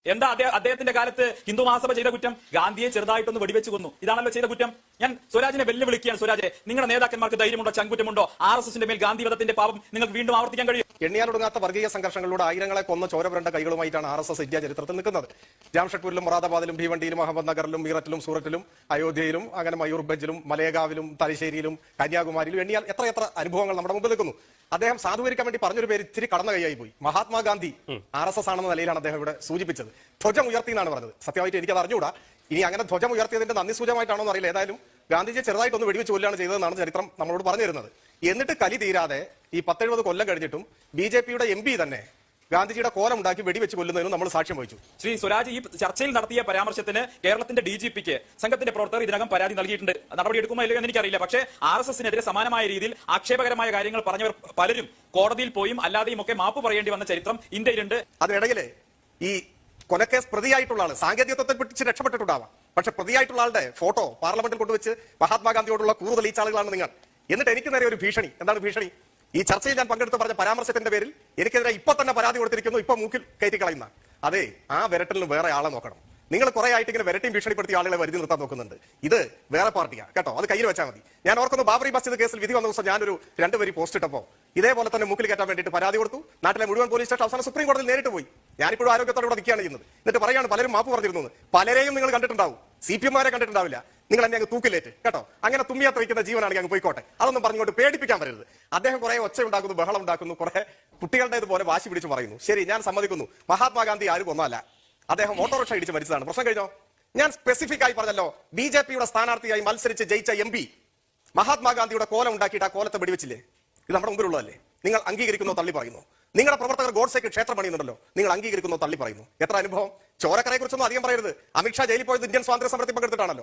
എന്താ അദ്ദേഹത്തിന്റെ കാലത്ത് ഹിന്ദു മഹാസഭ ചെയ്ത കുറ്റം? ഗാന്ധിയെ ചെറുതായിട്ടൊന്ന് വെടിവെച്ച് കൊന്നു. ഇതാണല്ലോ ചെയ്ത കുറ്റം. ഞാൻ സ്വരാജിനെ വെല്ലുവിളിക്കുകയാണ്. സ്വരാജെ, നിങ്ങളുടെ നേതാക്കന്മാർക്ക് ധൈര്യമുണ്ടോ, ചങ്കുറ്റമുണ്ടോ? RSSന്റെ മേൽ ഗാന്ധിവധത്തിന്റെ പാപം നിങ്ങൾക്ക് വീണ്ടും ആവർത്തിക്കാൻ കഴിയും? എണ്ണിയാലൊടുങ്ങാത്ത വർഗീയ സംഘർഷങ്ങളിലൂടെ ആയിരങ്ങളെ കൊന്ന ചോരപുരണ്ട കൈകളുമായിട്ടാണ് RSS ഇന്ത്യ ചരിത്രത്തിൽ നിൽക്കുന്നത്. ജാംഷഡ്പൂരിലും മൊറാദാബാദിലും ഭീവണ്ടിയിലും അഹമ്മദ്നഗറിലും മീററ്റിലും സൂററ്റിലും അയോധ്യയിലും അങ്ങനെ മയൂർഭഞ്ചിലും മലയഗാവിലും തലശ്ശേരിയിലും കന്യാകുമാരിയിലും എണ്ണിയാൽ എത്ര അനുഭവങ്ങൾ നമ്മുടെ മുമ്പിൽ നിൽക്കുന്നു. അദ്ദേഹം സാധൂകരിക്കാൻ വേണ്ടി പറഞ്ഞൊരു പേര് ഇച്ചിരി കടന്ന കൈയായി പോയി. മഹാത്മാഗാന്ധി RSS ആണെന്ന നിലയിലാണ് അദ്ദേഹം ഇവിടെ സൂചിപ്പിച്ചത്. ധ്വജം ഉയർത്തി എന്നാണ് പറഞ്ഞത്. സത്യമായിട്ട് എനിക്കത് അറിഞ്ഞുകൂടാ. ഇനി അങ്ങനെ ധ്വജം ഉയർത്തിയതിന്റെ നന്ദി സൂചകമായിട്ടാണോ എന്ന് അറിയില്ല. ഏതായാലും ഗാന്ധിജിയെ ചെറുതായിട്ടൊന്ന് വെടിവെച്ച് കൊല്ലാണ് ചെയ്തതെന്നാണ് ചരിത്രം നമ്മളോട് പറഞ്ഞു തരുന്നത്. എന്നിട്ട് കലി തീരാതെ ഈ 10-70 കൊല്ലം കഴിഞ്ഞിട്ടും BJPയുടെ MP തന്നെ ഗാന്ധിജിയുടെ കോലം ഉണ്ടാക്കി വെടിവെച്ച് കൊല്ലുന്നതിനും നമ്മൾ സാക്ഷ്യം വഹിച്ചു. ശ്രീ സ്വരാജ്, ഈ ചർച്ചയിൽ നടത്തിയ പരാമർശത്തിന് കേരളത്തിന്റെ DGPക്ക് സംഘത്തിന്റെ പ്രവർത്തകർ ഇതിനകം പരാതി നൽകിയിട്ടുണ്ട്. നടപടി എടുക്കുമോ ഇല്ലയോ എന്ന് എനിക്കറിയില്ല. പക്ഷേ RSSനെതിരെ സമാനമായ രീതിയിൽ ആക്ഷേപകരമായ കാര്യങ്ങൾ പറഞ്ഞവർ പലരും കോടതിയിൽ പോയും അല്ലാതെയും ഒക്കെ മാപ്പ് പറയേണ്ടി വന്ന ചരിത്രം ഇന്ത്യയിലുണ്ട്. അതിനിടയിൽ ഈ കൊലക്കേസ് പ്രതിയായിട്ടുള്ള ആള് സാങ്കേതികത്വത്തെ പിടിച്ച് രക്ഷപ്പെട്ടിട്ടുണ്ടാവാം. പക്ഷെ പ്രതിയായിട്ടുള്ള ആളുടെ ഫോട്ടോ പാർലമെന്റിൽ കൊണ്ടുവച്ച് മഹാത്മാഗാന്ധിയോടുള്ള കൂറ് തെളിയിച്ച ആളുകളാണ് നിങ്ങൾ. എന്നിട്ട് എനിക്ക് നേരെ ഒരു ഭീഷണി. എന്താണ് ഭീഷണി? ഈ ചർച്ചയിൽ ഞാൻ പങ്കെടുത്ത് പറഞ്ഞ പരാമർശത്തിന്റെ പേരിൽ എനിക്കെതിരെ ഇപ്പൊ തന്നെ പരാതി കൊടുത്തിരിക്കുന്നു. ഇപ്പൊ മൂക്കിൽ കയറ്റി കളയുന്ന അതെ, ആ വിരട്ടലിന് വേറെ ആളെ നോക്കണം. നിങ്ങൾ കുറെ ആയിട്ട് ഇങ്ങനെ വിരട്ടിയും ഭീഷണിപ്പെടുത്തിയ ആളുകളെ വരുതി നിർത്താൻ നോക്കുന്നുണ്ട്. ഇത് വേറെ പാർട്ടിയാണ് കേട്ടോ, അത് കയ്യിൽ വെച്ചാൽ മതി. ഞാൻ ഓർക്കുന്നു, ബാബറി മസ്ജിദ് കേസിൽ വിധി വന്ന ദിവസം ഞാനൊരു 2 വരി പോസ്റ്റ് ഇട്ടപ്പോ ഇതേപോലെ തന്നെ മൂക്കിൽ കയറ്റാൻ വേണ്ടിയിട്ട് പരാതി കൊടുത്തു. നാട്ടിലെ മുഴുവൻ പോലീസ് സ്റ്റേഷൻ അവസാനം സുപ്രീം കോടതിയിൽ നേരിട്ട് പോയി. ഞാനിപ്പോഴും ആരോഗ്യത്തോടെ ഇവിടെ നിൽക്കുകയാണ് ചെയ്യുന്നത്. എന്നിട്ട് പറയാണ് പലരും മാപ്പ് പറഞ്ഞിരുന്നു. പലരെയും നിങ്ങൾ കണ്ടിട്ടുണ്ടാവും, CPM-മാരെ കണ്ടിട്ടുണ്ടാവില്ല. നിങ്ങൾ എന്നെ അങ്ങ് തൂക്കിലേറ്റ് കേട്ടോ. അങ്ങനെ തുമ്മിയാത്ത വയ്ക്കുന്ന ജീവനാണെങ്കിൽ അങ്ങ് പോയിക്കോട്ടെ. അതൊന്നും പറഞ്ഞുകൊണ്ട് പേടിപ്പിക്കാൻ വരരുത്. അദ്ദേഹം കുറെ ഒച്ച ഉണ്ടാക്കുന്നു, ബഹളം ഉണ്ടാക്കുന്നു, കുറെ കുട്ടികളുടേതുപോലെ വാശി പിടിച്ച് പറയുന്നു. ശരി, ഞാൻ സമ്മതിക്കുന്നു, മഹാത്മാഗാന്ധി ആരും കൊന്നല്ല, അദ്ദേഹം ഓട്ടോറിക്ഷ ഇടിച്ച് മരിച്ചതാണ്. പ്രശ്നം കഴിഞ്ഞോ? ഞാൻ സ്പെസിഫിക് ആയി പറഞ്ഞല്ലോ, BJPയുടെ സ്ഥാനാർത്ഥിയായി മത്സരിച്ച് ജയിച്ച MP മഹാത്മാഗാന്ധിയുടെ കോലം ഉണ്ടാക്കിയിട്ട് ആ കോലത്തെ വെടിവെച്ചില്ലേ? ഇത് നമ്മുടെ മുമ്പിലുള്ളതല്ലേ? നിങ്ങൾ അംഗീകരിക്കുന്നോ തള്ളി പറയുന്നു? നിങ്ങളുടെ പ്രവർത്തകർ ഗോഡ്സേക്ക് ക്ഷേത്രം പണിയുന്നുണ്ടല്ലോ, നിങ്ങൾ അംഗീകരിക്കുന്നോ തള്ളി പറയുന്നു? എത്ര അനുഭവം! ചോരക്കരയെ കുറിച്ചൊന്നും അധികം പറയരുത്. അമിത്ഷാ ജയിലിൽ പോയത് ഇന്ത്യൻ സ്വാതന്ത്ര്യ സമരത്തിൽ പങ്കെടുത്തിട്ടാണല്ലോ.